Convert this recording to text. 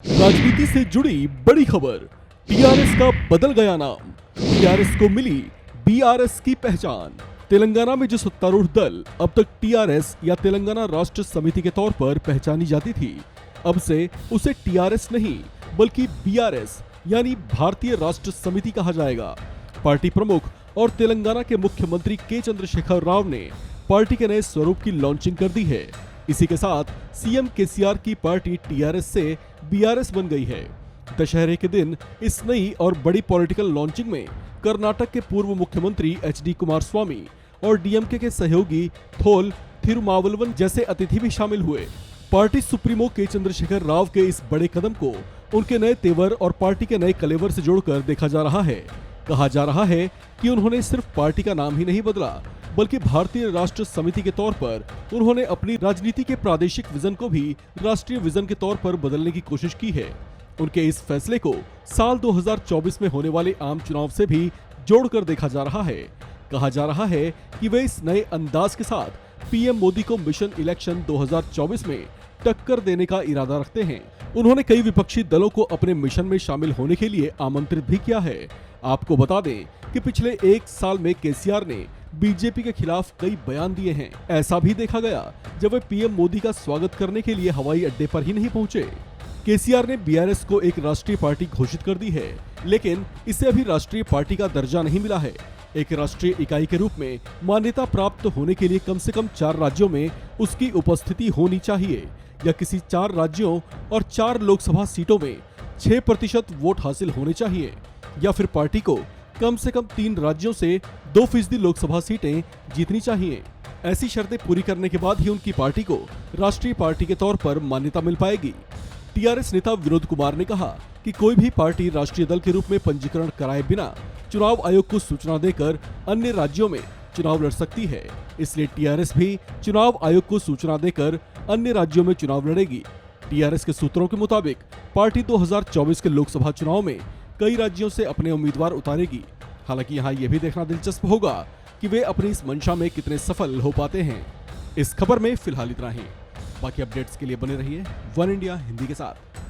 राजनीति से जुड़ी बड़ी खबर। टीआरएस का बदल गया नाम, टीआरएस को मिली बीआरएस की पहचान। तेलंगाना में जो सत्तारूढ़ दल अब तक टीआरएस या तेलंगाना राष्ट्र समिति के तौर पर पहचानी जाती थी, अब से उसे टीआरएस नहीं बल्कि बीआरएस यानी भारतीय राष्ट्र समिति कहा जाएगा। पार्टी प्रमुख और तेलंगाना के मुख्यमंत्री के चंद्रशेखर राव ने पार्टी के नए स्वरूप की लॉन्चिंग कर दी है। इसी के साथ सीएम केसीआर की पार्टी टीआरएस से बीआरएस बन गई है। दशहरे के दिन इस नई और बड़ी पॉलिटिकल लॉन्चिंग में कर्नाटक के पूर्व मुख्यमंत्री एचडी कुमारस्वामी और डीएमके के सहयोगी थोल थिरुमावलवन जैसे अतिथि भी शामिल हुए। पार्टी सुप्रीमो के चंद्रशेखर राव के इस बड़े कदम को उनके नए तेवर और पार्टी के नए कलेवर से जोड़कर देखा जा रहा है। कहा जा रहा है कि उन्होंने सिर्फ पार्टी का नाम ही नहीं बदला बल्कि भारतीय राष्ट्र समिति के तौर पर उन्होंने अपनी राजनीति के प्रादेशिक विजन को भी राष्ट्रीय विजन के तौर पर बदलने की कोशिश की है। उनके इस फैसले को साल 2024 में होने वाले आम चुनाव से भी जोड़कर देखा जा रहा है। कहा जा रहा है कि वे इस नए अंदाज के साथ पीएम मोदी को मिशन इलेक्शन 2024 में टक्कर देने का इरादा रखते हैं। उन्होंने कई विपक्षी दलों को अपने मिशन में शामिल होने के लिए आमंत्रित भी किया है। आपको बता दें कि पिछले एक साल में केसीआर ने बीजेपी के खिलाफ कई बयान दिए हैं। ऐसा भी देखा गया जब वे पीएम मोदी का स्वागत करने के लिए हवाई अड्डे पर ही नहीं पहुंचे। केसीआर ने बीआरएस को एक राष्ट्रीय पार्टी घोषित कर दी है, लेकिन इसे अभी राष्ट्रीय पार्टी का दर्जा नहीं मिला है। एक राष्ट्रीय इकाई के रूप में मान्यता प्राप्त होने के लिए कम से कम 4 राज्यों में उसकी उपस्थिति होनी चाहिए या किसी 4 राज्यों और 4 लोकसभा सीटों में 6% वोट हासिल होने चाहिए या फिर पार्टी को कम से कम 3 राज्यों से 2% लोकसभा सीटें जीतनी चाहिए। ऐसी शर्तें पूरी करने के बाद ही उनकी पार्टी को राष्ट्रीय पार्टी के तौर पर मान्यता मिल पाएगी। टीआरएस नेता विनोद कुमार ने कहा कि कोई भी पार्टी राष्ट्रीय दल के रूप में पंजीकरण कराए बिना चुनाव आयोग को सूचना देकर अन्य राज्यों में चुनाव लड़ सकती है। इसलिए टीआरएस भी चुनाव आयोग को सूचना देकर अन्य राज्यों में चुनाव लड़ेगी। टीआरएस के सूत्रों के मुताबिक पार्टी 2024 के लोकसभा चुनाव में कई राज्यों से अपने उम्मीदवार उतारेगी। हालांकि यहाँ यह भी देखना दिलचस्प होगा कि वे अपनी इस मंशा में कितने सफल हो पाते हैं। इस खबर में फिलहाल इतना ही। बाकी अपडेट्स के लिए बने रहिए वन इंडिया हिंदी के साथ।